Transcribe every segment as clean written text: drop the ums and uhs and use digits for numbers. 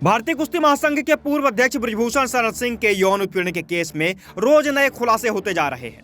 भारतीय कुश्ती महासंघ के पूर्व अध्यक्ष बृजभूषण शरण सिंह के यौन उत्पीड़न के केस में रोज नए खुलासे होते जा रहे हैं।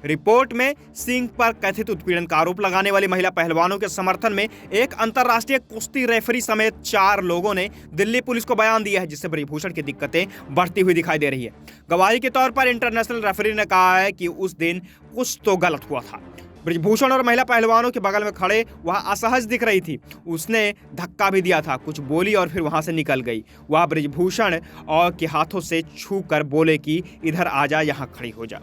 रिपोर्ट में सिंह पर कथित उत्पीड़न का आरोप लगाने वाली महिला पहलवानों के समर्थन में एक अंतर्राष्ट्रीय कुश्ती रेफरी समेत 4 लोगों ने दिल्ली पुलिस को बयान दिया है, जिससे बृजभूषण की दिक्कतें बढ़ती हुई दिखाई दे रही है। गवाही के तौर पर इंटरनेशनल रेफरी ने कहा है कि उस दिन कुछ तो गलत हुआ था। बृजभूषण और महिला पहलवानों के बगल में खड़े वह असहज दिख रही थी। उसने धक्का भी दिया था, कुछ बोली और फिर वहां से निकल गई। वह बृजभूषण और के हाथों से छू कर बोले कि इधर आ जा, यहाँ खड़ी हो जा।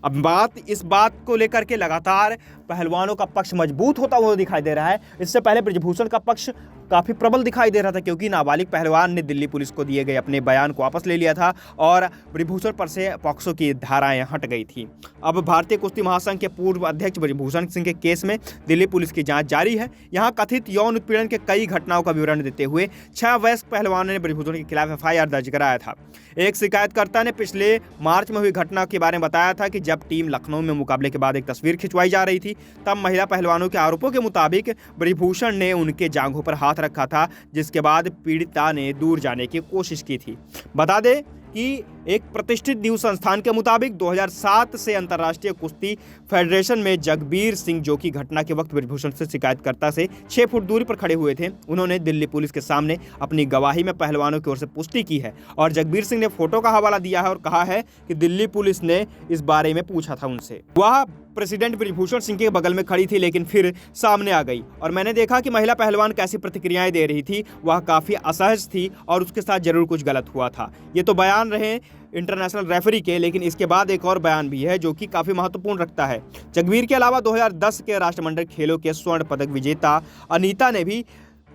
अब इस बात को लेकर के लगातार पहलवानों का पक्ष मजबूत होता हुआ दिखाई दे रहा है। इससे पहले बृजभूषण का पक्ष काफी प्रबल दिखाई दे रहा था, क्योंकि नाबालिग पहलवान ने दिल्ली पुलिस को दिए गए अपने बयान को वापस ले लिया था और बृजभूषण पर से पॉक्सो की धाराएं हट गई थी। अब भारतीय कुश्ती महासंघ के पूर्व अध्यक्ष बृजभूषण सिंह के केस में दिल्ली पुलिस की जांच जारी है। यहां कथित यौन उत्पीड़न के कई घटनाओं का विवरण देते हुए 6 वयस्क पहलवानों ने बृजभूषण के खिलाफ FIR दर्ज कराया था। एक शिकायतकर्ता ने पिछले मार्च में हुई घटना के बारे में बताया था कि जब टीम लखनऊ में मुकाबले के बाद एक तस्वीर खिंचवाई जा रही थी, तब महिला पहलवानों के आरोपों के मुताबिक बृजभूषण ने उनके जांघों पर हाथ रखा था, जिसके बाद पीड़िता ने दूर जाने की कोशिश की थी। बता दें कि एक प्रतिष्ठित न्यूज संस्थान के मुताबिक 2007 से अंतर्राष्ट्रीय कुश्ती फेडरेशन में जगबीर सिंह, जो कि घटना के वक्त बृजभूषण से शिकायतकर्ता से 6 फुट दूरी पर खड़े हुए थे, उन्होंने दिल्ली पुलिस के सामने अपनी गवाही में पहलवानों की ओर से पुष्टि की है। और जगबीर सिंह ने फोटो का हवाला दिया है और कहा है कि दिल्ली पुलिस ने इस बारे में पूछा था उनसे। वह प्रेसिडेंट बृजभूषण सिंह के बगल में खड़ी थी, लेकिन फिर सामने आ गई और मैंने देखा कि महिला पहलवान कैसी प्रतिक्रियाएं दे रही थी। वह काफ़ी असहज थी और उसके साथ जरूर कुछ गलत हुआ था। ये तो बयान रहे इंटरनेशनल रेफरी के, लेकिन इसके बाद एक और बयान भी है जो कि काफ़ी महत्वपूर्ण रखता है। जगबीर के अलावा 2010 के राष्ट्रमंडल खेलों के स्वर्ण पदक विजेता अनीता ने भी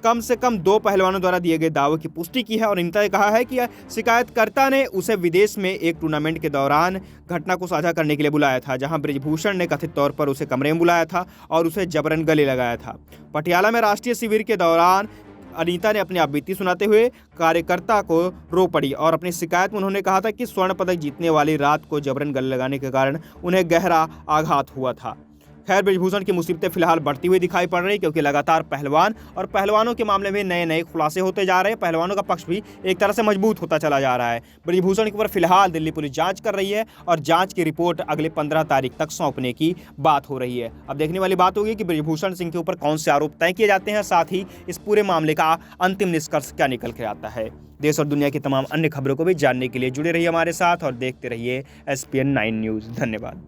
कम से कम 2 पहलवानों द्वारा दिए गए दावों की पुष्टि की है। और अनीता ने कहा है कि शिकायतकर्ता ने उसे विदेश में एक टूर्नामेंट के दौरान घटना को साझा करने के लिए बुलाया था, जहां बृजभूषण ने कथित तौर पर उसे कमरे में बुलाया था और उसे जबरन गले लगाया था। पटियाला में राष्ट्रीय शिविर के दौरान अनीता ने अपनी बीती सुनाते हुए कार्यकर्ता को रो पड़ी और अपनी शिकायत में उन्होंने कहा था कि स्वर्ण पदक जीतने वाली रात को जबरन गले लगाने के कारण उन्हें गहरा आघात हुआ था। खैर, बृजभूषण की मुसीबतें फिलहाल बढ़ती हुई दिखाई पड़ रही, क्योंकि लगातार पहलवान और पहलवानों के मामले में नए खुलासे होते जा रहे हैं। पहलवानों का पक्ष भी एक तरह से मजबूत होता चला जा रहा है। बृजभूषण के ऊपर फिलहाल दिल्ली पुलिस जांच कर रही है और जांच की रिपोर्ट अगले 15 तारीख तक सौंपने की बात हो रही है। अब देखने वाली बात होगी कि बृजभूषण सिंह के ऊपर कौन से आरोप तय किए जाते हैं, साथ ही इस पूरे मामले का अंतिम निष्कर्ष क्या निकल कर आता है। देश और दुनिया की तमाम अन्य खबरों को भी जानने के लिए जुड़े रहिए हमारे साथ और देखते रहिए SPN 9 न्यूज़। धन्यवाद।